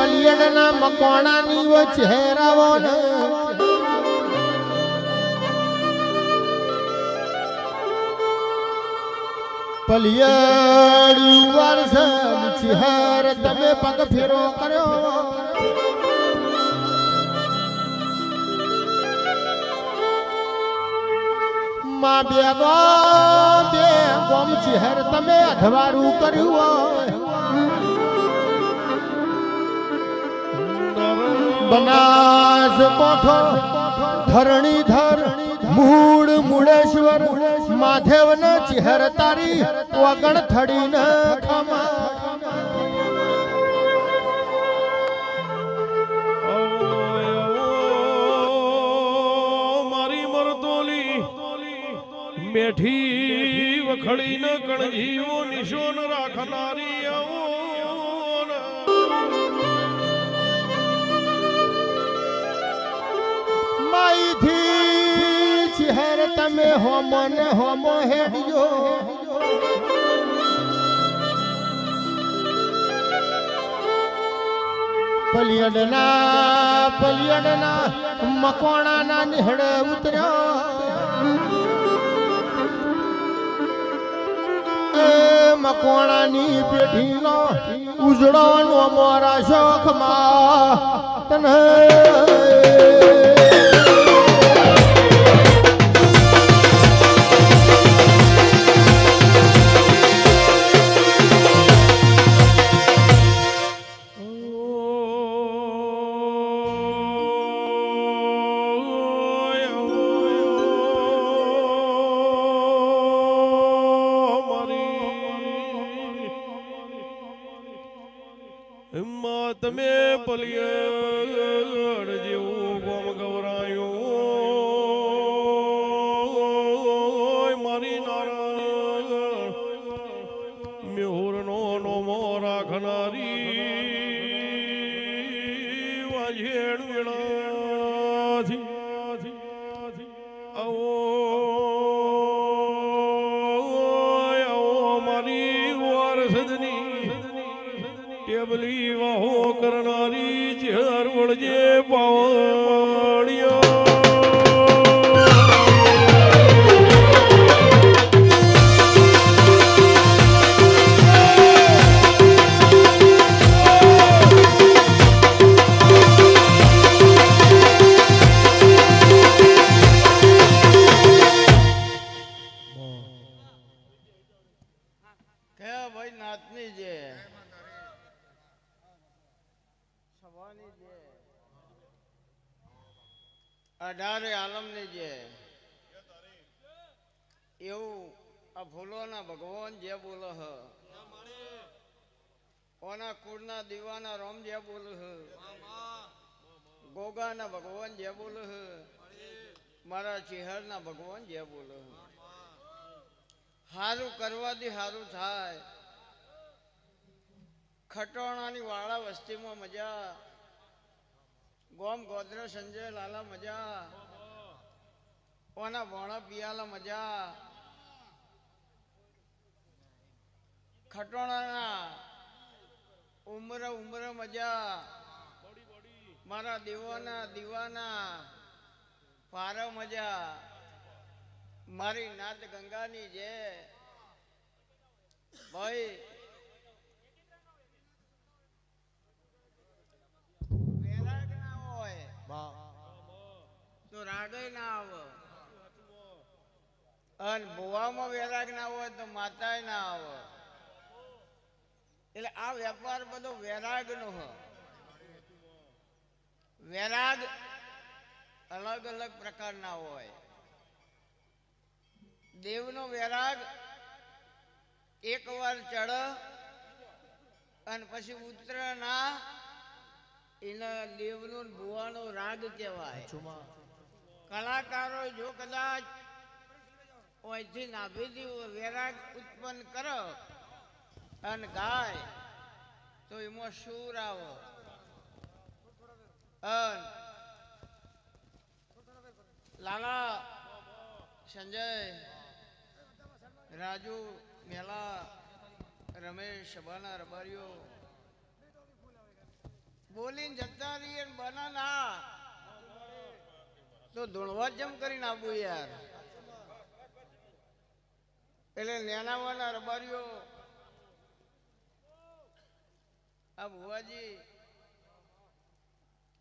પલિયડના મકોણાની વો ચહેરાવો ને પલિયડ વર્ષ ચહેર તમે પગ ફેરો કર્યો માં બે ગોમ ચહેર તમે અધવારું કર્યું બનાસ કોઠો ધરણીધર મૂળ મુળેશ્વર માધેવન ચહેર તારી વગણ થડીન ખમા બેઠી વખડી ન કણજીવો નિશોન રાખનારી માઈથી ચહેર તમે હોમો ને હોમો હેડજો પલિયડના મકોણાના નિહળે ઉતર્યો મકોણાની પેઢીનો ઉજળોનો મોરા શોખમાં તને તમે પલિયડ જેવું ગોમ ગવરાયું મારી નારાયણ મેહુરનો નોમો રાખનારી વાજેડ વેળાથી આવો મારી વારસદની ટેબલી વાહો કરનારી ચહેર વળજે પાવડિયા ભાઈ નાતની જે અઢારે આલમની જે એવું આ ફૂલોના ભગવાન જે બોલે હ ઓના કુળના દીવાના રોમ જે બોલે હ ગોગાના ભગવાન જે બોલે હ મારા ચહેરના ભગવાન જે બોલે હ હારું કરવાથી હારું થાય ખટોણાની વાળા વસ્તીમાં મજા ગોમ ગોધરા સંજય લાલા મજા ઓના ભોણા પિયાલા મજા ખટોણાના ઉમરે મજા મારા દેવાના દીવાના પારા મજા મારી નાદ ગંગાની જે ભાઈ તો રાગય ના આવે અને ભુવામાં વેરાગ ના હોય તો માતાય ના આવે એટલે આ વેપાર બધો વેરાગ નો હ વેરાગ અલગ અલગ પ્રકારના હોય દેવનો વેરાગ એક વાર ચડ અને પછી ઉતર ના એના દેવનો ભુવાનો રાગ કહેવાય કલાકારો જો કદાચ અહીંથી નાભીથી વેરાગ ઉત્પન્ન કરો અને ગાય તો એમાં સુર આવો લાલા સંજય રાજુ મેલા રમેશ સભાના રબારીઓ બોલીને જતા રહીએ ને બના ના તો ધૂણવા જમ કરીને આપું યાર. એટલે નેનાવાના રબારીઓ આ ભુવાજી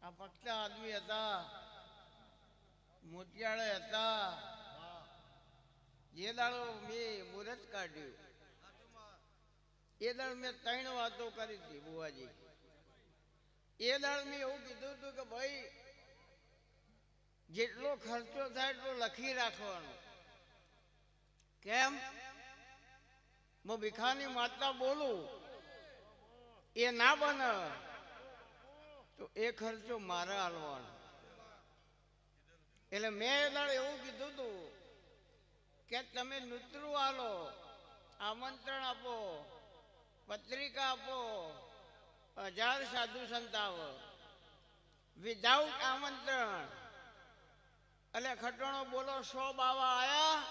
આ પક્ષા આદમી હતા, મોતિયાળે હતા. જે દાડો મેં મુહૂર્ત કાઢ્યું એ દાડ મેં 3 વાતો કરી હતી ભુવાજી. એ દાડ મેં એવું કીધું હતું કે ભાઈ જેટલો ખર્ચો થાય એટલો લખી રાખવાનો. કેમ? હું ભીખાની માતા બોલું એ ના બને તો એ ખર્ચો મારે હાલવાનો. એટલે મેં એ દાડ એવું કીધું હતું કે તમે નૂતરું હાલો, આમંત્રણ આપો, પત્રિકા આપો, 1000 સાધુ સંત આવે વિધાઉટ આમંત્રણ. એટલે ખટોણો બોલો 100 બાવા આયા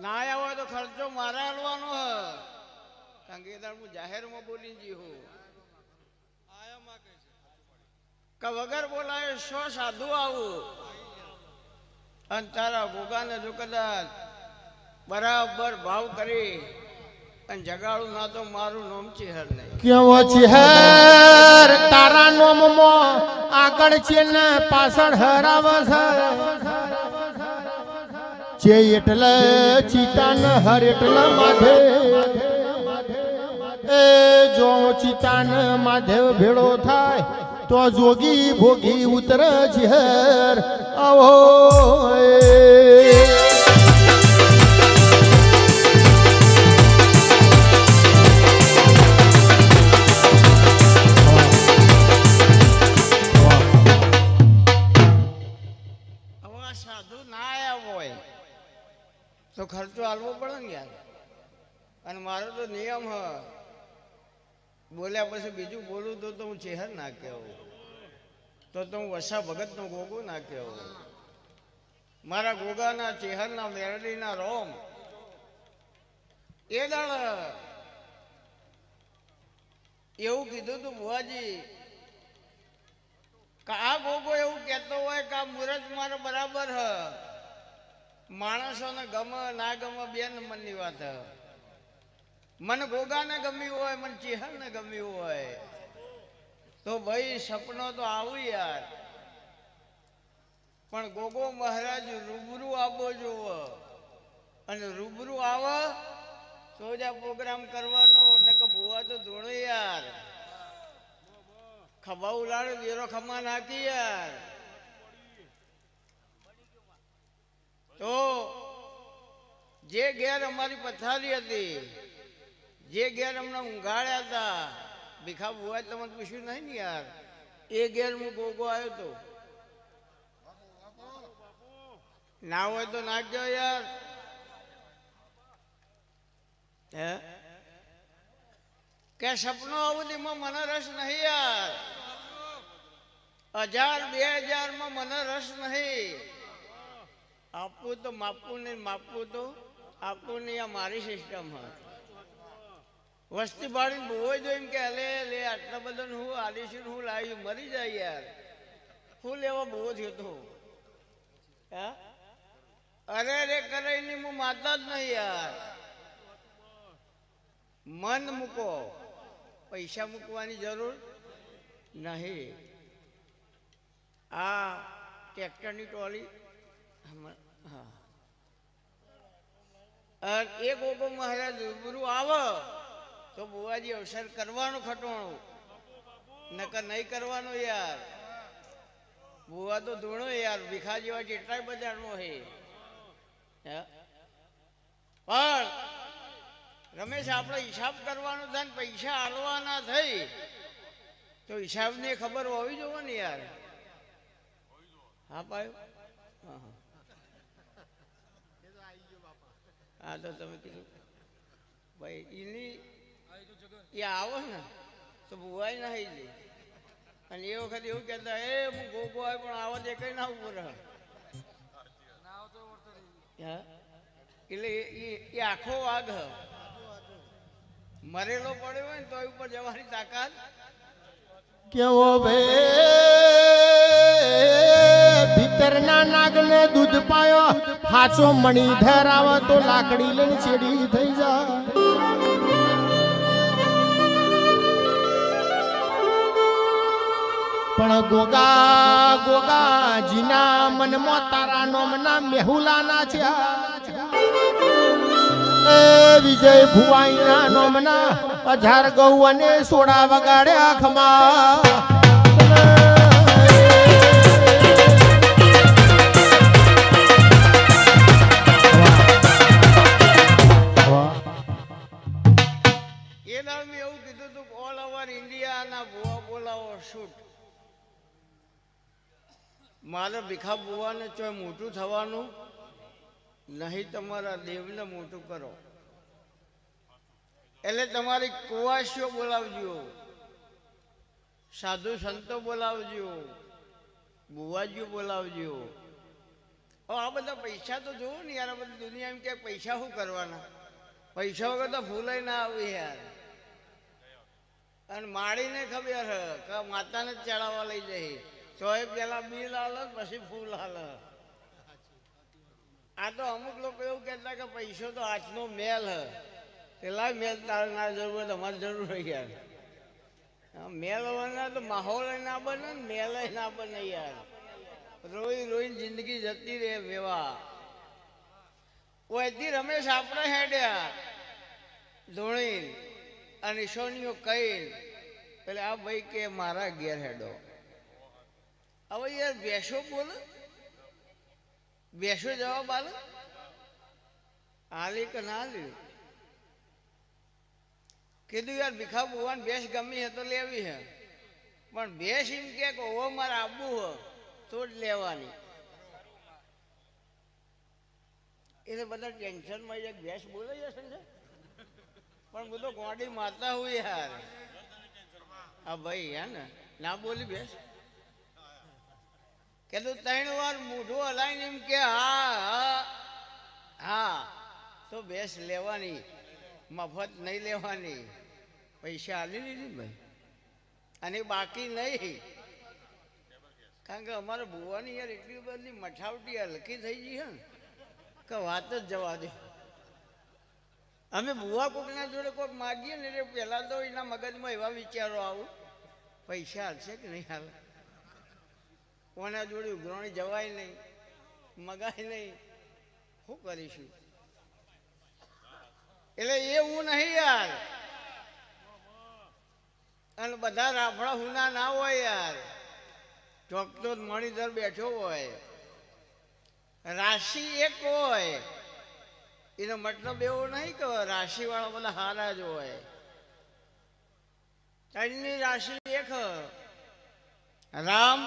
ના આયા હોય તો ખર્ચો મારે હાલવાનો હ. કારણ કે એ હું જાહેરમાં બોલી જી હું કે વગર બોલાય 100 સાધુ આવું અને તારા ગોગાને જો કદાચ બરાબર ભાવ કરી અને જગાડું ના તો મારું નામ ચિહર નહીં. કેવો ચિહર તારા નોમમાં આગળ છે ને પાછળ હરાવે છે એટલે ચિતાન હર એટલે માધે એ જો ચિતાન માધેવ ભેળો થાય તો જોગી ભોગી ઉતર ચિહર આવો. સાધુ ના આયા હોય તો ખર્ચો હાલવો પડે ને યાર. અને મારો તો નિયમ હ બોલ્યા પછી બીજું બોલું તો હું ચેહર ના કહેવું, તો હું વસા ભગતનો ગોગો ના કહેવું. મારા ગોગાના ચેહરના મેરડીના રોમ એ દાડ એવું કીધું તું ભુવાજી કે આ ગોગો એવું કહેતો હોય કે આ મુહૂર્ત મારે બરાબર હ. માણસોને ગમે ના ગમે 2 નંબરની વાત હ. મને ગોગાને ગમ્યું હોય, મને ચિહરને ગમ્યું હોય તો ભાઈ સપનો તો આવું યાર. પણ ગોગો મહારાજ રૂબરૂ આવવો જોવો અને રૂબરૂ આવે તો જ આ પ્રોગ્રામ કરવાનો. ને કે ભુવા તો ધોળો યાર ખભા ઉલાડે વેરો ખમા નાખી યાર. તો જે ઘેર અમારી પથારી હતી, જે ઘેર અમને ઊંઘાડ્યા હતા, ભીખા ભુવા તમને પૂછ્યું નહીં ને યાર, એ ઘેર હું ગોગો આવ્યો તો. ના હોય તો નાખજો યાર. હે કે સપનો આવું એમાં મને રસ નહીં યાર. 1000 2000 માં મને રસ નહીં. આપવું તો માપવું નહીં, માપવું તો આપવું નહીં. આ મારી સિસ્ટમ હ. વસ્તી ભાડીને બહુ જ એમ કે લે લે આટલા બધા હું આલીશું હું લાવી મરી જાય યાર. હું લેવા બહુ થયો હતો. હા અરે રે કરે ની હું માતા જ નહીં યાર. મન મૂકો, પૈસા મૂકવાની જરૂર નહીં. આ ટ્રેક્ટરની ટોલી હા એ ગોગો મહારાજ રૂબરૂ આવે તો બુવાજી અવસર કરવાનું ખટવાણું, નકર નહીં કરવાનું યાર. બુવા તો ધૂણો યાર, ભીખા જેવા જેટલાય બજારનો હે. પણ રમેશ આપણે હિસાબ કરવાનો થાય ને પૈસા હાલવાના થઈ તો હિસાબની ખબર હોવી જોવે ને યાર. હા પાયો હા તો તમે કીધું ભાઈ એની એ આવો ને તો બુવાય ના જાય. અને એ વખત એવું કહેતા એ હું ગોગો આવે પણ આવા દે કઈ ના ઉપર એટલે એ આખો વાઘ મરેલો પડ્યો હોય ને તો ઉપર જવાની તાકાત કેવો ભે ભીતરના નાગને દૂધ પાયો હાચો મણી ધરાવે તો લાકડી લઈને ચેડી થઈ જાય. પણ ગોગા ગોગાજીના મનમાં તારા નોમના મેહુલાના છે. વિજય ભુવાઈના નોમના 1000 ગૌ અને સોડા વગાડ્યા ખમા. એ દાળ મેં એવું કીધું તું ઓલ ઓવર ઇન્ડિયાના ભુવા બોલાવો શૂટ. મારે ભીખા ભુવાને ચોય મોટું થવાનું નહીં, તમારા દેવને મોટું કરો. એટલે તમારી કુવાસીઓ બોલાવજો, સાધુ સંતો બોલાવજો, બુવાજીઓ બોલાવજો. આ બધા પૈસા તો જોવો ને યાર, આ બધી દુનિયા એમ કે પૈસા શું કરવાના, પૈસા વગર તો ફૂલાઈ ના આવે યાર. અને માળીને ખબર હ કે માતાને જ ચડાવવા લઈ જાય, તોય પેલા બિલ હાલે પછી ફૂલ હાલે. આ તો અમુક લોકો એવું કહેતા કે પૈસો તો હાથનો મેલ હ, પેલા મેલ તારે ના જરૂર તમારે જરૂર હોય યાર. મેલ હોવાના તો માહોલ ના બને ને મેલ ના બને યાર. રોઈ રોઈને જિંદગી જતી રહે વેવા. ઓયથી રમેશ આપણે હેડ્યા ધોણી અને ઈશોનીઓ કઈ એટલે આ ભાઈ કે મારા ઘેર હેડો. હવે યાર બેસો બોલે, બેસો જવાબ આલે આલી કે ના આલી. કીધું યાર ભીખા ભુવાન ભેંસ ગમી હે તો લેવી હે, પણ ભેંસ એમ કે ઓવો મારે આબુ હે તો જ લેવાની. એટલે બધા ટેન્શનમાં એક ભેંસ બોલે જશે ને, પણ બધો ગોડી મારતા હોય યાર. હા ભાઈ હે ને ના બોલી ભેંસ કે તું 3 વાર મોઢું હલાઈને એમ કે હા હા હા તો ભેંસ લેવાની, મફત નહીં લેવાની. પૈસા આલી લીધી ભાઈ અને બાકી નહીં. કારણ કે અમારે ભુવાની યાર એટલી બધી મઠાવટી હલકી થઈ ગઈ હે ને કે વાત જ જવા દે. અમે ભુવા કોકના જોડે કોઈક માગીએ ને એટલે પહેલાં તો એના મગજમાં એવા વિચારો આવું, પૈસા હાલશે કે નહીં હાલ, કોના જોડે ઉઘરાણી જવાય નહીં, મગાય નહીં, શું કરીશું. એટલે એ હું નહીં યાર. અને બધા રાફડા હુના ના હોય યાર. ચોકતો મણિધર બેઠો હોય, રાશિ એક હોય, એનો મતલબ એવો નહીં કે રાશિ વાળા બધા હારા જ હોય. 3ની રાશિ એક, રામ,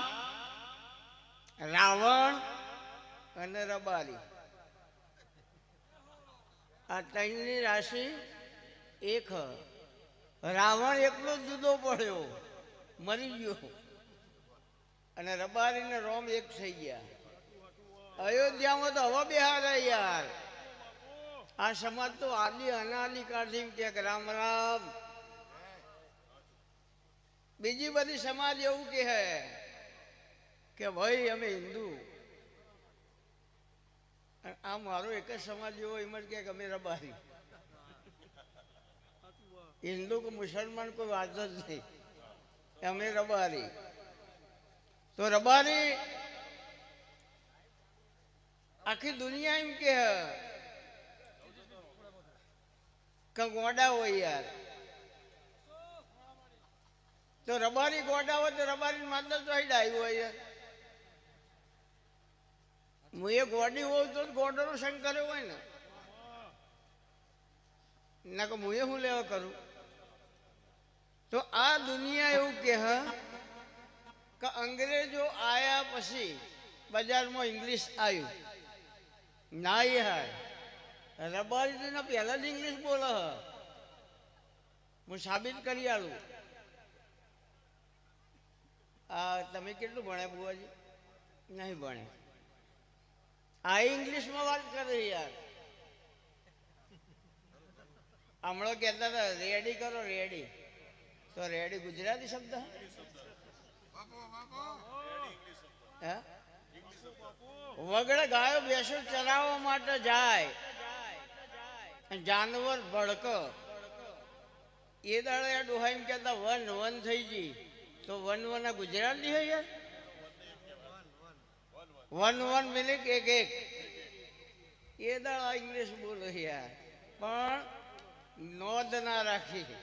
રાવણ અને રબારી. આ 3ની રાશિ એક. રાવણ એકલો જ જુદો પડ્યો, મરી ગયો, અને રબારી ને રોમ એક થઈ ગયા. અયોધ્યામાં તો હવા બેહારા યાર. આ સમાજ તો આદિ અનાદિ કાળથી કે રામ રામ. બીજી બધી સમાજ એવું કે ભાઈ અમે હિન્દુ. આ મારો એક જ સમાજ એવો એમ જ કે અમે રબારી. હિન્દુ કે મુસલમાન કોઈ વાત જ નહીં, અમે રબારી. તો રબારી આખી દુનિયા એમ કે ગોડા હોય યાર. તો રબારી ગોડા હોય તો રબારી માતા તો ડાઈ હોય યાર. હું એ ગોડી હોઉં તો ગોડાનો શંકર હોય ને, ના કે હું એ હું લેવા કરું. તો આ દુનિયા એવું કે અંગ્રેજો આયા પછી બજારમાં ઇંગ્લિશ આવ્યું ના યાર. રબારી તો પહેલા જ ઇંગ્લિશ બોલે. હું સાબિત કરી આલું. તમે કેટલું ભણ્યા બુવાજી? નહીં ભણ્યા. આ ઇંગ્લિશમાં વાત કરે યાર. હમણાં કહેતા હતા રેડી કરો રેડી, તો રેડી ગુજરાતી શબ્દ હે? વગડે ગાયો બેસો ચરાવવા માટે જાય, જાનવર ભડક એ દાડે આ ડોહા એમ કહેતા વન વન થઈ ગઈ, તો વન વન આ ગુજરાતી હોય યાર? વન વન મિનિટ એક એક એ દાડા ઇંગ્લિશ બોલો યાર, પણ નોંધ ના રાખી.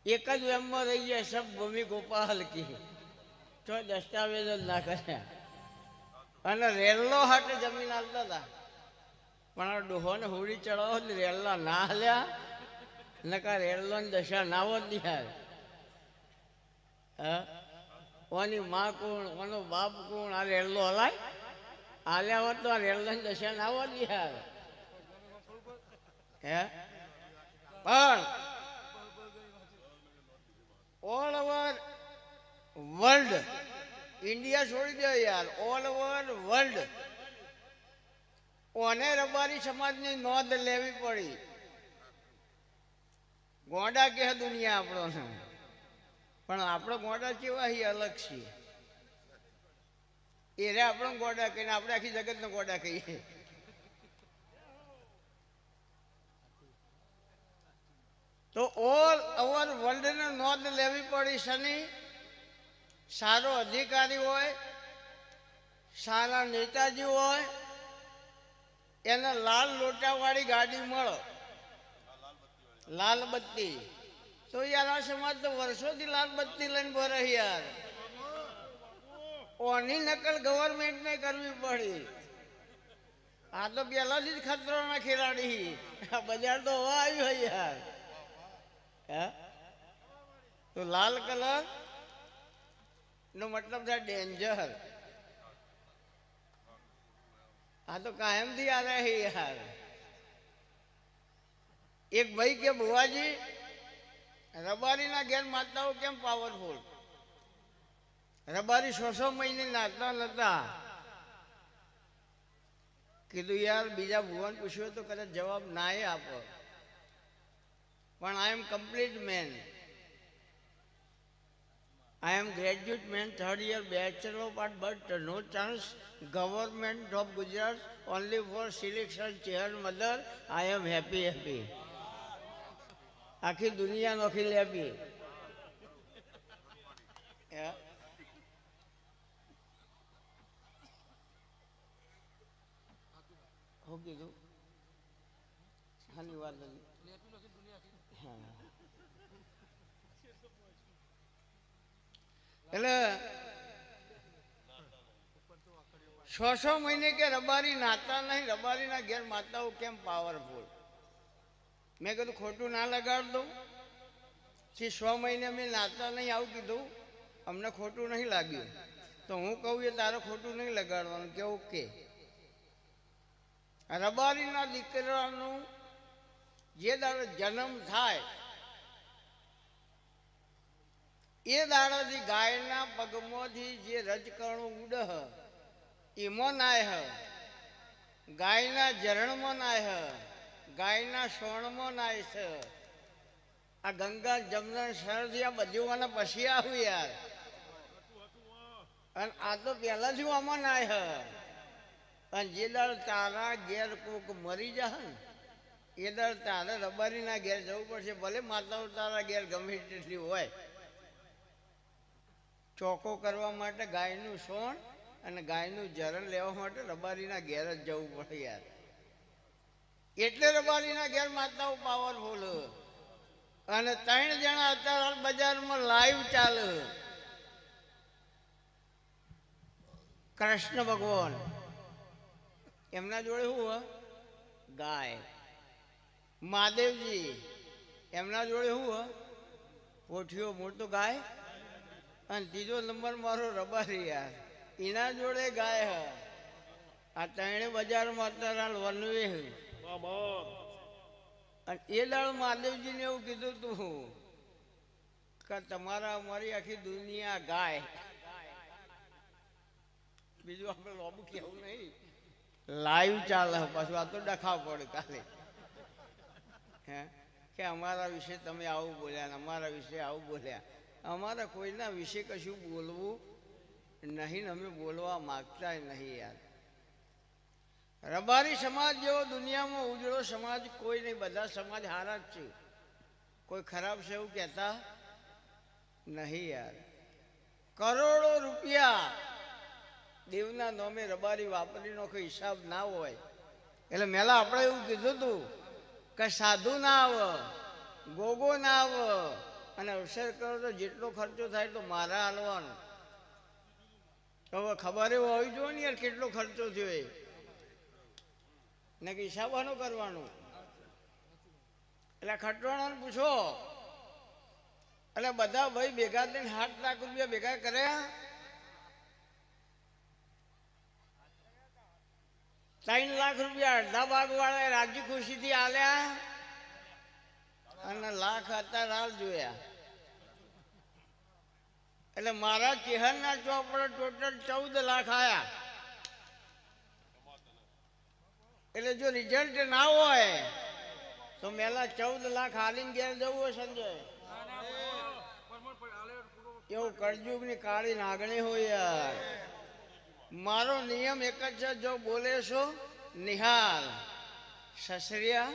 એક જ વેમમાં રહી જાય, સબ ભૂમિ ગોપાલ કી, તો દસ્તાવેજ જ ના કર્યા. અને રેલ્લો હાટે જમીન હાલતા હતા, પણ આ ડોહોને હોડી ચડાવો એટલે રેલ્લા ના હાલ્યા, નકા રેલ્લો ની દશા ના હોત યાર. હા, ઓની માં કોણ, ઓનો બાપ કોણ, આ રેલ્લો હલાય? હાલ્યા હોત તો આ રેલ્લો ની દશા ના હોત યાર. હે? પણ ઓલ ઓવર વર્લ્ડ, ઇન્ડિયા છોડી દો યાર, ઓલ ઓવર વર્લ્ડ ઓને રબારી સમાજની નોંધ લેવી પડી. ગોંડા કે દુનિયા આપણો, પણ આપણો ગોંડા કેવા હી અલગ છીએ. એ રે આપણો ગોંડા કહીને આપણે આખી જગતનો ગોંડા કહીએ. તો ઓલ ઓવર વર્લ્ડને નોંધ લેવી પડી. શની સારો અધિકારી હોય, સારા નેતાજી હોય, એને લાલ લોટાવાળી ગાડી મળે, લાલ બત્તી. તો યાર આ સમાજ તો વર્ષોથી લાલ બત્તી લઈને ભરે યાર. ઓની નકલ ગવર્મેન્ટને કરવી પડી. આ તો પેલાથી જ ખતરોના ખેલાડી, બજાર તો હવા આવ્યું હોય યાર. હે? તો લાલ કલર નો મતલબ છે ડેન્જર. આ તો કાયમથી આ રહે યાર. એક ભાઈ કે બુવાજી રબારીના ઘેર માતાઓ કેમ પાવરફુલ? રબારી 600 મહિને નાચતા નતા. કીધું યાર બીજા ભુવન પૂછ્યું તો કદાચ જવાબ ના આપો, પણ I am complete man. I am graduate man, third year bachelor of art, but no chance. Government of Gujarat only for selection chair mother. I am happy, happy. આખી દુનિયા નોખી લે આપી. શું કીધું? હાની વાત હતી? હા. એટલે 600 મહિને કે રબારી નાતા નહીં, રબારીના ઘેર માતાઓ કેમ પાવરફુલ? મેં કીધું ખોટું ના લગાડ દઉં. 6 મહિને મેં નાતા નહીં આવું કીધું, અમને ખોટું નહીં લાગ્યું. તો હું કહું એ તારે ખોટું નહીં લગાડવાનું કે ઓકે. રબારીના દીકરાનું જે દાડો જન્મ થાય એ દાડાથી ગાયના પગમાંથી જે રજકણું ઉડ એમાં નાય હ, ગાયના જરણમાં નાય હ, ગાયના સોણમાં નાય છે. આ ગંગા જમના સરથી આ બધી વાના પછી આવ્યું યાર. અને આ તો પહેલાથી આમાં નાય હ. અને જે દાડ તારા ઘેર કોક મરી જાય ને એ દાડ તારે રબારીના ઘેર જવું પડશે. ભલે માતાઓ તારા ઘેર ગમે તેટલી હોય, ચોખ્ખો કરવા માટે ગાયનું સોણ અને ગાયનું જરણ લેવા માટે રબારીના ઘેર જ જવું પડે યાર. એટલે રબારીના ઘેર માતાઓ પાવરફુલ. અને 3 જણા અત્યારે બજારમાં લાઈવ ચાલે. કૃષ્ણ ભગવાન એમના જોડે શું હોય? ગાય. મહાદેવજી એમના જોડે શું હોય? પોઠિયો મોટો ગાય. અને ત્રીજો નંબર મારો રબારી યાર, એના જોડે ગાય હ. આ 3 બજારમાં અત્યારે વનવે. અને એ દાળ મહાદેવજીને એવું કીધું તું કે તમારા અમારી આખી દુનિયા ગાય. બીજું આપણે લોબુ કેવું નહીં, લાઈવ ચાલે. પાછું આ તો ડખાવ પડે કાલે. હે કે અમારા વિશે તમે આવું બોલ્યા ને અમારા વિશે આવું બોલ્યા. અમારે કોઈના વિશે કશું બોલવું નહીં, અમે બોલવા માગતા નહીં યાર. રબારી સમાજ જેવો દુનિયામાં ઉજળો સમાજ કોઈ નહીં, બધા સમાજ સારા જ છે, કોઈ ખરાબ છે એવું કહેતા નહીં યાર. કરોડો રૂપિયા દેવના નામે રબારી વાપરીનો કોઈ હિસાબ ના હોય. એટલે મેલા આપણે એવું કીધું હતું કે સાધુ ના આવે, ગોગો ના આવે, અને અવસર કરો તો જેટલો ખર્ચો થાય તો મારા હાલવાનો. હવે ખબર એવું હોવી જોઈએ ને યાર કેટલો ખર્ચો થયો એ, ને કે હિસાબવાનો કરવાનો. એટલે ખટવાણાને પૂછો, એટલે બધા ભાઈ ભેગા થઈને 7 લાખ રૂપિયા ભેગા કર્યા. 3 લાખ રૂપિયા અડધા ભાગ વાળા રાજી ખુશીથી આલ્યા, અને લાખ અત્યારે હાલ જોયા. એટલે મારા ચેહરના ચોપડે ટોટલ 14 લાખ આયા. એટલે જો રિઝલ્ટ ના હોય તો મેલા 14 લાખ હાલીને ઘેર જવું હોય સંજય. એવું કળજુગની કાળી નાગણી હોય યાર. મારો નિયમ એક જ છે, જો બોલે છો નિહાલ સસરિયા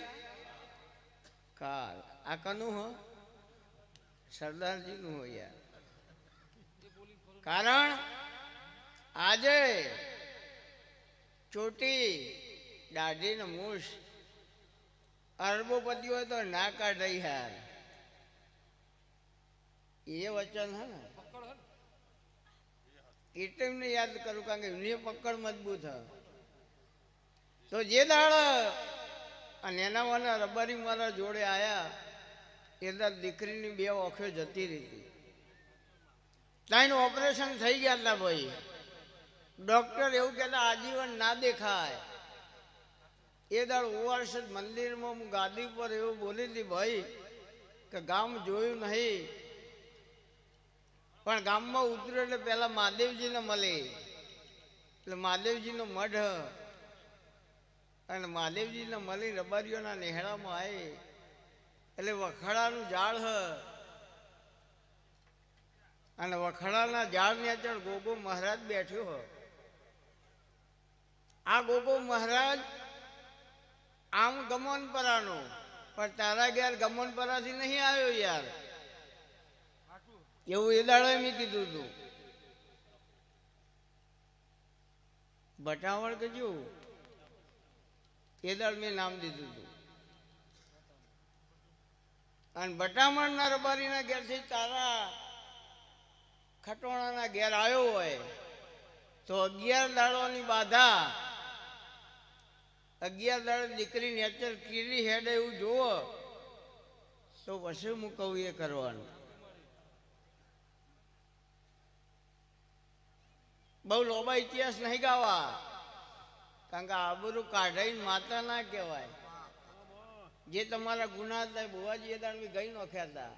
કાલ. આ કનું હો? સરદારજીનું હોય યાર. કારણ આજે ચોટી દાઢી ને મૂછ અરબોપતિ હોય તો ના કાઢે યાર. એ વચન હે ને એટલે એમને યાદ કરું, કારણ કે એમની પકડ મજબૂત હ. તો જે દાડ અને એના વાના રબારી મારા જોડે આયા એટલે દીકરીની 2 ઓખે જતી રહી. ત્યાં ઓપરેશન થઈ ગયા હતા ભાઈ. ડોક્ટર એવું કહેતા આજીવન ના દેખાય. એ દાડ ઓવારસ મંદિરમાં હું ગાદી પર એવું બોલી હતી ભાઈ કે ગામ જોયું નહીં, પણ ગામમાં ઉતર્યો એટલે પેલા મહાદેવજીને મળે. એટલે મહાદેવજીનો મઢ અને મહાદેવજીને મળી રબારીઓના નેહળામાં આવે. એટલે વખાડાનું ઝાડ હ, અને વખાડાના ઝાડની આગળ ગોગો મહારાજ બેઠ્યો હ. આ ગોગો મહારાજ આમ ગમનપરાનો, પણ તારા ઘેર ગમનપરાથી નહીં આવ્યો યાર. એવું એ દાડે મેં કીધું હતું. ભટાવળ કજું એ દાડ મેં નામ દીધું હતું. અને ભટામણના રબારીના ઘેરથી તારા ખટોણાના ઘેર આવ્યો હોય તો 11 દાડોની બાધા, 11 દાડે દીકરીની અત્યારે કીરી હેડે એવું જોવો તો પછી હું કહું એ કરવાનું. બહુ લોબા ઇતિહાસ નહીં ગાવા, કારણ કે આબરૂ કાઢાઈને માતા ના કહેવાય. જે તમારા ગુના હતા બુવાજી એ દાડ ગઈ નોખ્યા હતા.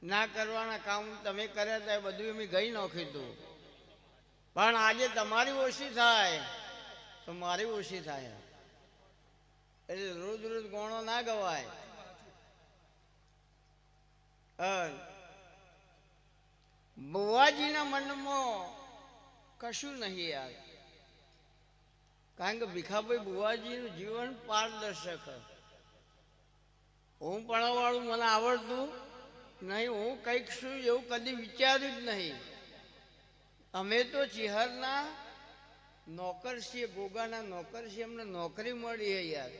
ના કરવાના કામ તમે કર્યા હતા એ બધું અમે ગઈ નોખ્યું હતું. પણ આજે તમારી ઓછી થાય તો મારી ઓછી થાય. એટલે રોજ રોજ ગોણો ના ગવાય. બુવાજીના મનમાં કશું નહીં યાર, કારણ કે ભીખાભાઈ બુવાજીનું જીવન પારદર્શક. હું ભણવાવાળું મને આવડતું નહીં, હું કંઈક શું એવું કદી વિચાર્યું જ નહીં. અમે તો ચિહરના નોકર છીએ, ગોગાના નોકર છીએ, અમને નોકરી મળી છે યાર.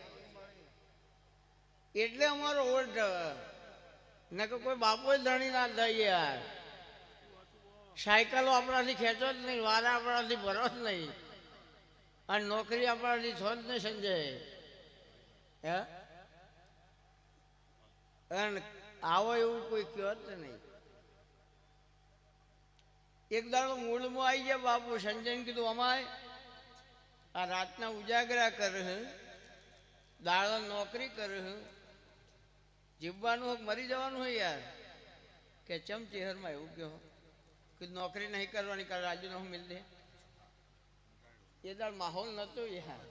એટલે અમારો ઓઢ ન કે કોઈ બાપો ધણી ના થાય યાર. સાયકલો આપણાથી ખેંચો જ નહીં, વારા આપણાથી ભરો જ નહીં, અને નોકરી આપણાથી થો જ નહીં સંજય. હે અને આવો એવું કોઈ કહો જ નહીં. એક દાડો મૂળમાં આવી ગયા બાપુ. સંજયને કીધું અમાય આ રાતના ઉજાગરા કરે, દાડો નોકરી કરે, જીવવાનું હોય મરી જવાનું હોય યાર. કે ચમ ચેહરમાં એવું કહો કે નોકરી નહીં કરવાની, કાલ રાજીનામું મિલ દે. એ દાડ માહોલ નહોતો યાર.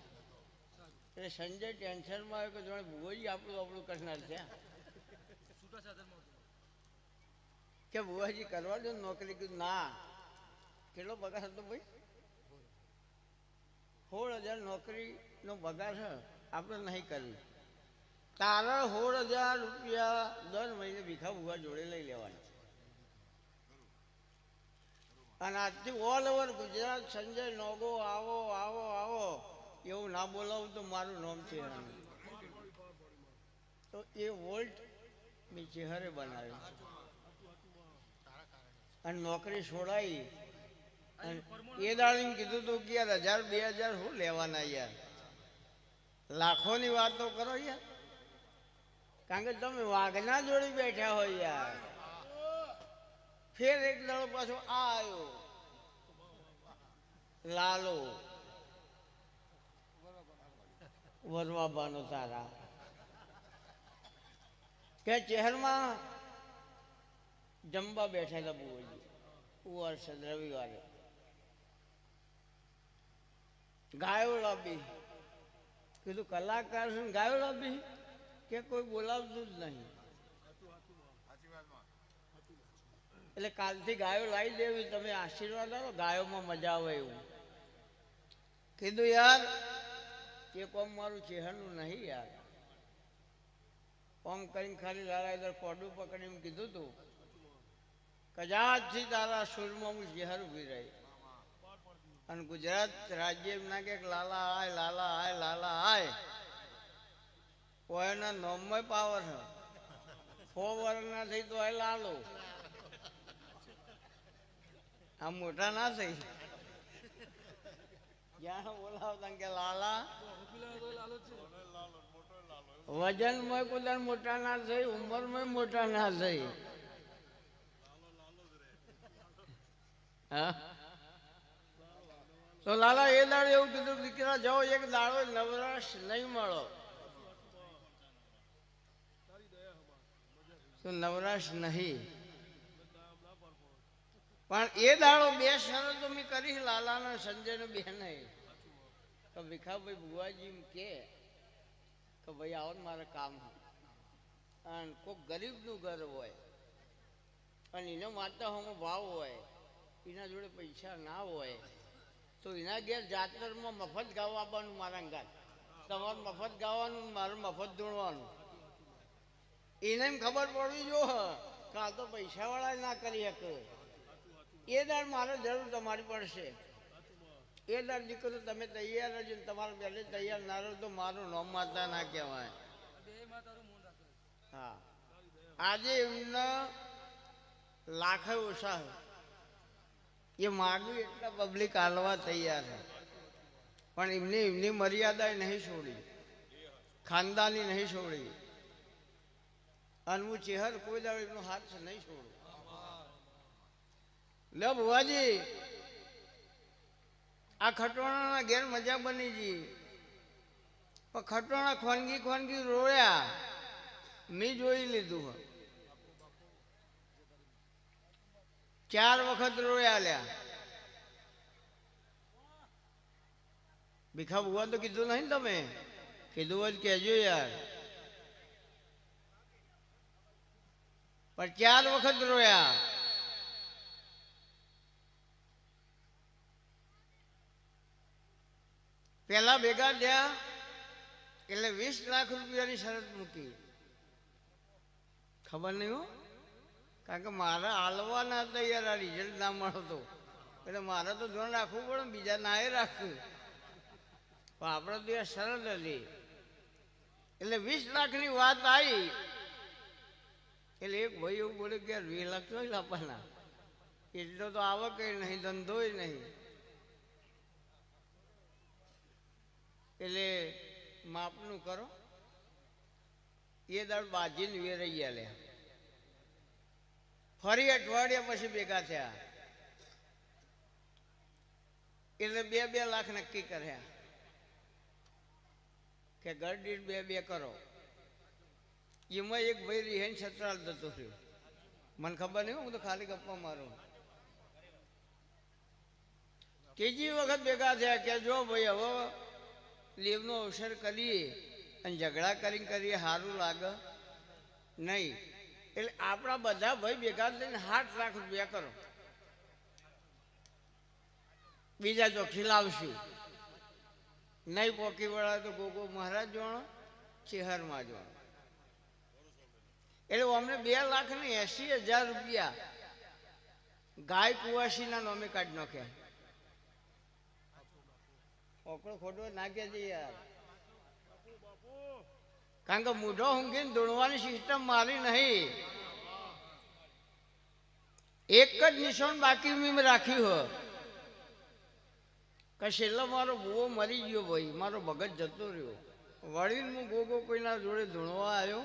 એટલે સંજય ટેન્શનમાં આવ્યો કે જોડે ભૂગોજી આપણું કરનાર છે. કે બુવાજી કરવા દો ને નોકરી. કીધું ના. કેટલો પગાર હતો ભાઈ? 16,000 નોકરીનો પગાર છે, આપણે નહીં કરવી. તારા 16,000 રૂપિયા દર મહિને ભીખા બુવા જોડે લઈ લેવાના. અને આજથી all over Gujarat Sanjay no-go આવો આવો આવો એવું ના બોલાવું તો મારું નામ છે. તો એ વોલ્ટ મેં ચહેરે બનાવ્યો અને નોકરી છોડાવી. અને એ દાડીને કીધું તું કે યાર 1,000 2,000 શું લેવાના યાર, લાખોની વાતો કરો યાર. કારણ કે તમે વાઘના જોડી બેઠા હોય યાર. ફેર એક દાડો પાછો આ આવ્યો લાલો વરવાબાનો તારા કે ચહેરમાં જમવા બેઠેલા બુવાજી વર્ષ રવિવારે ગાયો લાવી. કીધું કલાકાર છે ને ગાયો લાવી કે કોઈ બોલાવતું જ નહીં. એટલે કાલથી ગાયો લાવી દેવી, તમે આશીર્વાદ આપો, ગાયોમાં મજા આવે એવું. કીધું યાર એ કોમ મારું ચહેરનું નહીં યાર. કોમ કરીને ખાલી લાલા ઇધર કોડું પકડીને કીધું તું કદાચથી તારા સુરમાં હું ચહેર ઉભી રહી. અને ગુજરાત રાજ્ય એમ ના કે લાલા આય લાલા આય લાલા આય. કોઈના નોમમાં પાવર છે. 100 વર્ષના થઈ તો આ લાલો, આ મોટા ના થઈ. જ્યાં બોલાવતા કે લાલા, વજનમાં કોઈ મોટા ના થઈ, ઉંમરમાં મોટા ના થઈ. હા તો લાલા એ દાડે એવું કીધું, દીકરા જાઓ એક દાડો નવરાશ નહીં મળો. તો નવરાશ નહીં, પણ એ દાડો 2 શરતો મેં કરી લાલાના સંજયનો બેન. તો ભીખાભાઈ બુવાજી કે ભાઈ આવો ને મારે કામ. અને કોઈક ગરીબનું ઘર હોય અને એનો માતા હોમો ભાવ હોય, એના જોડે પૈસા ના હોય તો એના ઘેર જાતરમાં મફત ગાવા આવવાનું મારા અંગાત. તમારે મફત ગાવાનું, મારું મફત દોડવાનું. એને એમ ખબર પડવી જો કે આ તો પૈસાવાળા ના કરી શકે. એ દર મારે જરૂર તમારી પડશે. એ દર દીકરો તમે તૈયાર રહેજો. તમારે પહેલે તૈયાર ના રહો તો મારું નામ માતા ના કહેવાય. હા આજે એમના લાખે ઓછા એ માગ્યું એટલા પબ્લિક હાલવા તૈયાર છે. પણ એમની મર્યાદા નહીં છોડી, ખાનદાની નહીં છોડી. અને હું ચહેર કોઈ દાડો એમનો હાથ નહીં છોડું. લે બુવાજી આ ખટોણાના ઘેર મજા બની ગઈ. પણ ખટોણા ખોનગી રોયા મેં જોઈ લીધું. 4 વખત રોયા લ્યા. ભીખા બુવા તો કીધું નહીં તમે, કીધું હોય કહેજો યાર. પણ 4 વખત રોયા. પેલા ભેગા થયા એટલે 20 લાખ રૂપિયાની શરત મૂકી. ખબર નહીં હો, કારણ કે મારા હાલવાના હતા યાર. આ રિઝલ્ટ ના મળતો એટલે મારે તો ધ્યાન રાખવું પડે, બીજા ના એ રાખવું. પણ આપણે તો એ શરત હતી. એટલે 20 લાખની વાત આવી એટલે એક ભાઈ એવું બોલે કે 20 લાખ તો આપવાના, એટલો તો આવક નહીં, ધંધોય નહીં. એટલે માપનું કરો. એ દાડ બાજીને વેરાઈ લે. ફરી અઠવાડિયા પછી ભેગા થયા એટલે 2-2 લાખ નક્કી કર્યા કે ઘર દીઠ 2-2 કરો. એમાં એક ભાઈ રિહેન છત્રાલ થતો થયો. મને ખબર નહીં, હું તો ખાલી ગપ્પા મારું. ત્રીજી વખત ભેગા થયા કે જો ભાઈ હવે લેવનો અવસર કરીએ અને ઝઘડા કરીને કરીએ સારું લાગે નહીં. એટલે આપણા બધા ભાઈ ભેગા થઈને 8 લાખ રૂપિયા કરો, બીજા તો ખીલાવશું નહીં. પોકી વળા તો ગોગો મહારાજ જોણો, ચેહરમાં જોણો. એટલે અમને 2,80,000 રૂપિયા ગાય કુવાસીના નામે કાઢી નાખ્યા. ઓકળો ખોટો નાખે છે યાર, કારણ કે મૂઢો ઊંઘીને ધૂણવાની સિસ્ટમ મારી નહીં. એક જ નિશાન બાકી મેં રાખ્યું હોય કે છેલ્લો મારો બુવો મરી ગયો ભાઈ, મારો ભગત જતો રહ્યો, વળીને હું ગોગો કોઈના જોડે ધૂણવા આવ્યો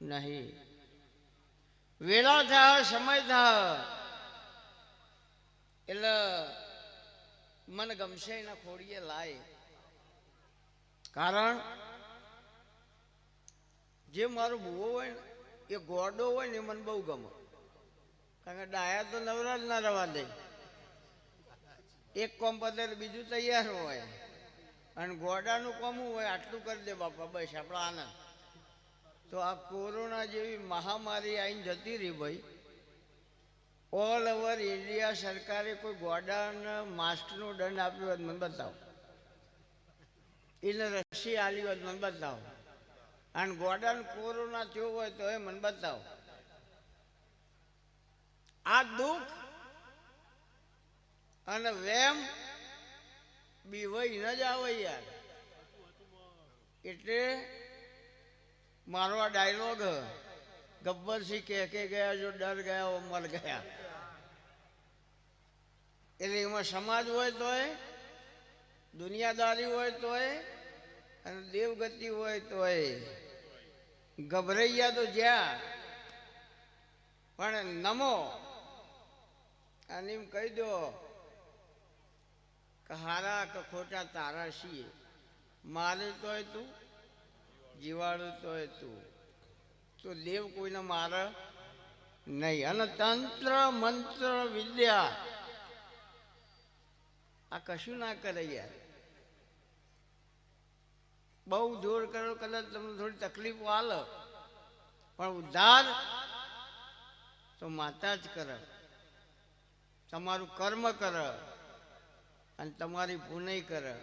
નહીં. વેળા થા, સમય થા એટલે મને ગમશે એના ખોડીએ લાય. કારણ જે મારો ભૂવો હોય ને એ ગોડો હોય ને એ મને બહુ ગમે. કારણ કે ડાયા તો નવરા જ ના રવા દે, એક કોમ પતે બીજું તૈયાર હોય, અને ગોડાનું કોમ હોય આટલું કરી દે બાપા બસ આપણો આનંદ. તો આ કોરોના જેવી મહામારી આવીને જતી રહી ભાઈ, ઓલ ઓવર ઇન્ડિયા સરકારે કોઈ ગોડાને માસ્કનો દંડ આપ્યો હોય મને બતાવો, એને રસી આલી હોય મને બતાવો, અને ગોડાને કોરોના થયો હોય તો એ મને બતાવો. આ દુઃખ અને વેમ બીવાઈ ન જ આવે યાર. એટલે મારો આ ડાયલોગ ગબ્બરસિંહ કે ગયા જો ડર ગયા વો મર ગયા. એટલે એમાં સમાજ હોય તોય, દુનિયાદારી હોય તોય, અને દેવગતિ હોય તોય ગભરાઈયા તો જ્યાં પણ નમો. અને એમ કહી દો કે હારા કે ખોટા તારા છીએ, મારે તોય તું, જીવાડું તોય તું, તો દેવ કોઈને મારે નહીં. અને તંત્ર મંત્ર વિદ્યા આ કશું ના કરે યાર. બહુ જોર કરો કદાચ તમને થોડી તકલીફ આલે, પણ ઉદ્ધાર તો માતા જ કરે. તમારું કર્મ કરે અને તમારી પુણ્ય કરે.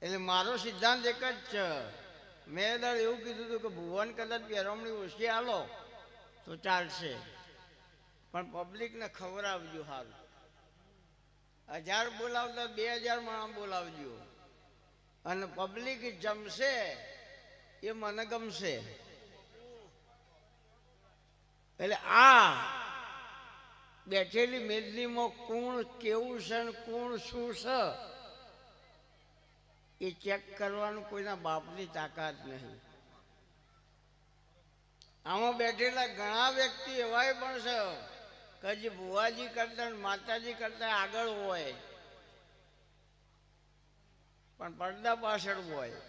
એટલે મારો સિદ્ધાંત એક જ છે. મેં દર એવું કીધું હતું કે ભુવન કદાચ પહેરવણી ઓછી આલો તો ચાલશે, પણ પબ્લિકને ખવડાવજો સારું. 1000 બોલાવતા 2000 માણસ બોલાવજો, અને પબ્લિક જમશે એ મને ગમશે. એટલે આ બેઠેલી મેદનીમાં કોણ કેવું છે ને કોણ શું છે એ ચેક કરવાનું કોઈના બાપની તાકાત નહીં. આમાં બેઠેલા ઘણા વ્યક્તિ એવાય પણ છે કે જે બુવાજી કરતા માતાજી કરતા આગળ હોય, પણ પડદા પાછળ હોય.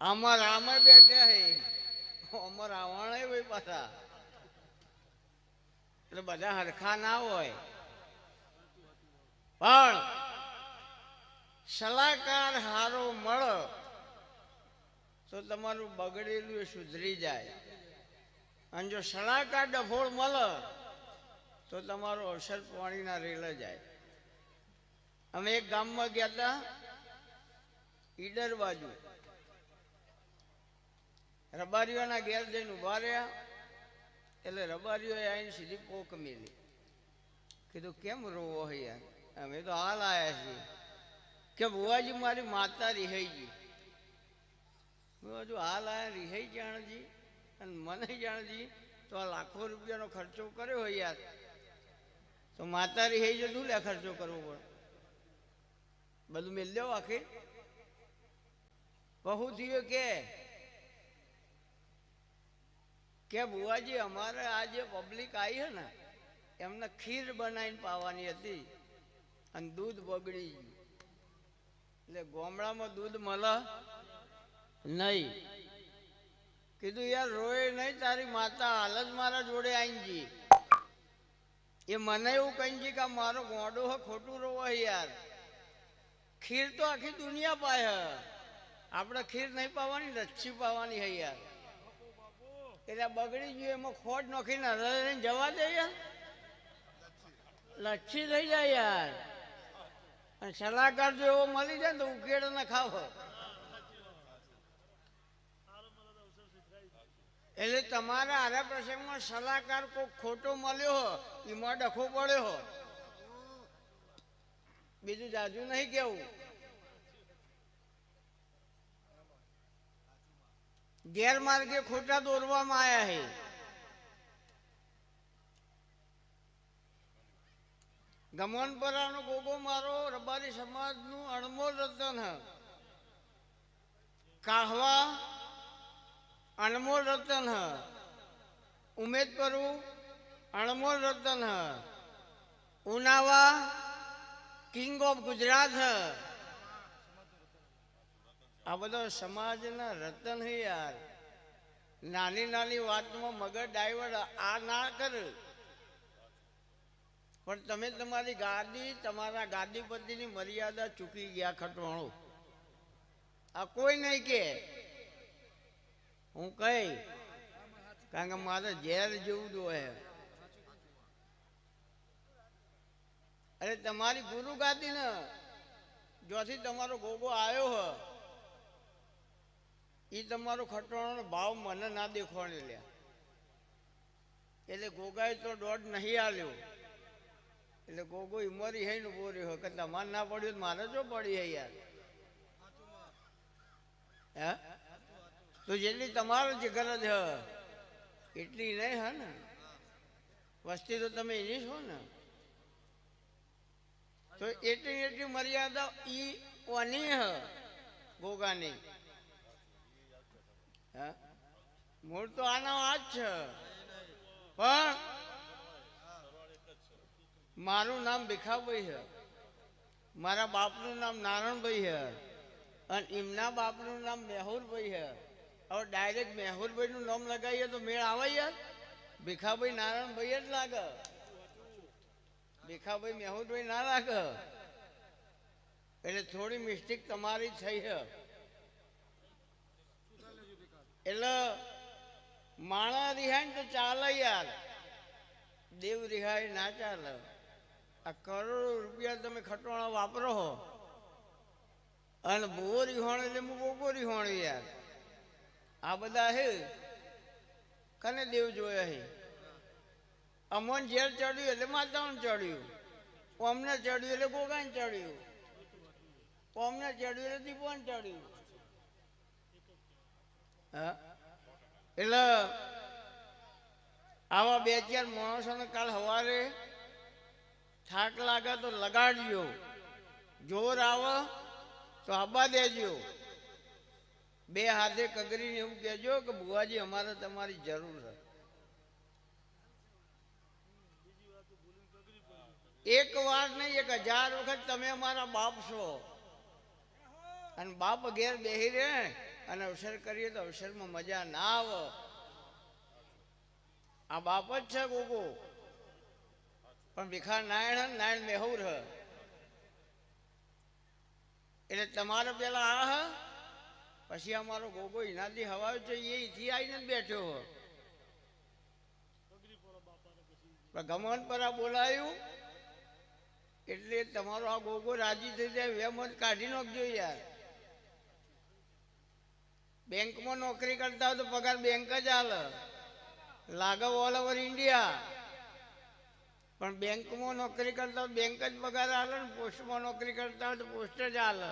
આમાં રામે બેઠા હે, આમાં રાવણ ભાઈ પાછા. એટલે બધા હરખા ના હોય, પણ સલાહકાર હારો મળે તો તમારું બગડેલું એ સુધરી જાય. અને જો સલાહકાર ડફોળ મળે તો તમારો અસર પાણીના રેલે જાય. અમે એક ગામમાં ગયા હતા ઈડર બાજુ, રબારીઓના ઘેર જઈને ઉભા રહ્યા. એટલે રબારીઓએ આવીને સીધી પોક મેલી. કીધું કેમ રોવો હે યાર? અમે તો હાલ આવ્યા છીએ. કે બુવાજી મારી માતા રિહાઈ ગઈ. હજુ હાલ આયા રિહાઈ જાણજી અને મને જાણજી તો આ લાખો રૂપિયાનો ખર્ચો કર્યો હોય યાર, તો માતા રિહાઈ જાય શું લે ખર્ચો કરવો પડે? બધું મેળ લ્યો આખી. બહુ થયું કે બુવાજી અમારે આ જે પબ્લિક આવી છે ને એમને ખીર બનાવીને પાવાની હતી અને દૂધ બગડી ગયું. એટલે ગામડામાં દૂધ મળે નહીં. કીધું યાર રોય નહીં, તારી માતા હાલ જ મારા જોડે આવીને જી. એ મને એવું કહી છે કે મારો ગોડો હે ખોટું રોવો યાર. ખીર તો આખી દુનિયા પાય. આપણે ખીર નહીં પાવાની, લચ્છી પાવાની હે યાર. એટલે બગડી ગયું એમાં ખોટ નોખીને હરાઈને જવા દે યાર, લચ્છી થઈ જાય યાર. અને સલાહકાર જો એવો મળી જાય ને તો ઉકેડો ને ખાવ. એટલે તમારા આરા પ્રસંગમાં સલાહકાર કોઈ ખોટો મળ્યો હો એમાં ડખો પડ્યો હો, બીજું જાજુ નહીં કેવું. ગેરમાર્ગે ખોટા દોરવામાં આવ્યા છે. ગમનપરાનો ગોગો મારો રબારી સમાજનું અણમોલ રતન હ. કાહવા અણમોલ રતન હ. ઉમેદપરું અણમોલ રતન હ. ઉનાવા કિંગ ઓફ ગુજરાત હ. આ બધા સમાજના રતન હે યાર. નાની નાની વાતમાં મગજ ડાયવર્ટ આ ના કર. પણ તમે તમારી ગાદી, તમારા ગાદીપતિની મર્યાદા ચૂકી ગયા ખટવાણો. આ કોઈ નહીં કે હું કઈ, કારણ કે મારે ઝેર જેવું દોહે. અરે તમારી ગુરુ ગાદી ને જ્યાંથી તમારો ગોગો આવ્યો હ એ તમારો ખટવાણો ભાવ મને ના દેખવાને લ્યા. એટલે ગોગાએ તો દોઢ નહીં આલ્યો. એટલે ગોગો હિમરી હે ને ઉભો રહ્યો કે તમારે ના પડ્યું મારે જો પડી હે યાર. હે તો જેટલી તમારો જે ગરજ હ એટલી નહીં હે ને. વસ્તી તો તમે એની છો ને. તો એટલી એટલી મર્યાદા ઈ કોની હ ગોગાની. હા મૂળ તો આનો આ જ છે. પણ મારું નામ ભીખાભાઈ છે, મારા બાપનું નામ નારણભાઈ છે અને એમના બાપનું નામ મેહુરભાઈ છે. હવે ડાયરેક્ટ મેહુરભાઈનું નામ લગાવીએ તો મેળ આવે યાર? ભીખાભાઈ નારાયણભાઈ જ લાગે, ભીખાભાઈ મેહુરભાઈ ના લાગે. એટલે થોડી મિસ્ટેક તમારી થઈ છે. એટલે માણા રિહાય ને તો ચાલે યાર, દેવ રિહાય ના ચાલે. આ કરોડો રૂપિયા તમે ખટવાણા વાપરો હો અને બહુ રિહોણ એટલે હું ગોગો રિહોણ યાર. આ બધા હે કને દેવ જોયા હે. અમોન ઝેર ચડ્યું એટલે માતાઓને ચડ્યું, અમને ચડ્યું એટલે ગોગાને ચડ્યું, અમને ચડ્યું એટલે દીપોને ચડ્યું. હા એટલે આવા બે ચાર માણસોને કાલ સવારે થાક લાગે તો લગાડજો, જોર આવે તો આબા દેજો. બે હાથે કગરીને એવું કહેજો કે બુવાજી અમારે તમારી જરૂર છે. એક વાર નહીં 1000 વખત તમે અમારા બાપ છો અને બાપ ઘેર બેહી રહે અને અવસર કરીએ તો અવસરમાં મજા ના આવે. આ બાપ જ છે ગોગો. પણ ભીખા નારાયણ નારાયણ મેહુર હ. એટલે તમારે પેલા આ હ પછી અમારો ગોગો એનાથી હવાયો છે એ અહીંથી આવીને બેઠો હો. ગમન પરા બોલાયું એટલે તમારો આ ગોગો રાજી થઈ જાય વેમત કાઢી નાખજો યાર. બેંકમાં નોકરી કરતા હોય તો પગાર બેંક જ હાલે, લાગે ઓલ ઓવર ઇન્ડિયા. પણ બેંકમાં નોકરી કરતા હોય બેંક જ પગાર હાલે ને પોસ્ટમાં નોકરી કરતા હોય તો પોસ્ટ જ હાલે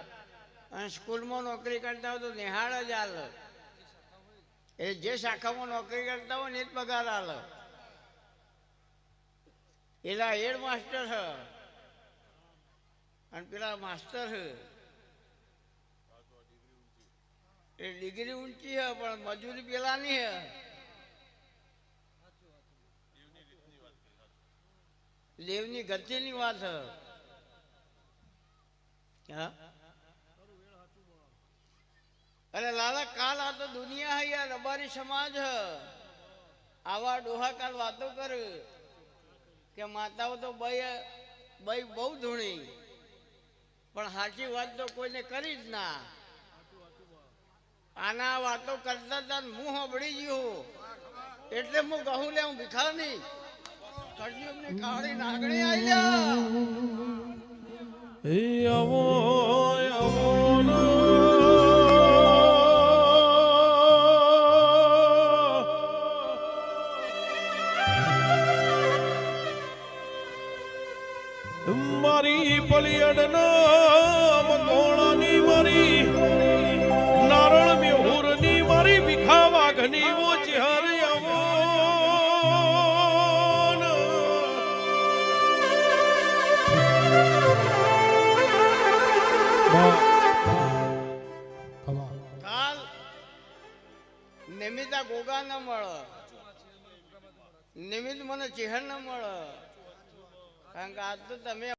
અને સ્કૂલમાં નોકરી કરતા હોય તો નિહાળ જ હાલે. એ જે શાખામાં નોકરી કરતા હોય ને એ જ પગાર હાલે. એલા હેડ માસ્ટર હ અને પેલા માસ્ટર હ એ ડિગ્રી ઊંચી હ પણ મજૂરી પેલાની હ. દેવની ગતિની વાત હ. અરે લાલા કાલ આ તો દુનિયા હૈ યાર, રબારી સમાજ હ. આવા ડોહા કાલ વાતો કર કે માતાઓ તો બઈ બહુ ધૂણી પણ સાચી વાત તો કોઈને કરી જ ના. આના વાતો કરતા હતા હું સાંભળી ગયો. એટલે હું કહું લે હું ભિખારી કળયુગની કાળી નાગણી આઈલ્યા એ આવો આવો ને મારી પલિયડના મકોણાની મારી નારણ મેહુરની મારી ભીખા વાઘની વો ચહેર આવો ને. કાલ નિમિતા ગોગા ન મળે નિમિત મને ચહેર ન મળે કારણ કે આજ તો તમે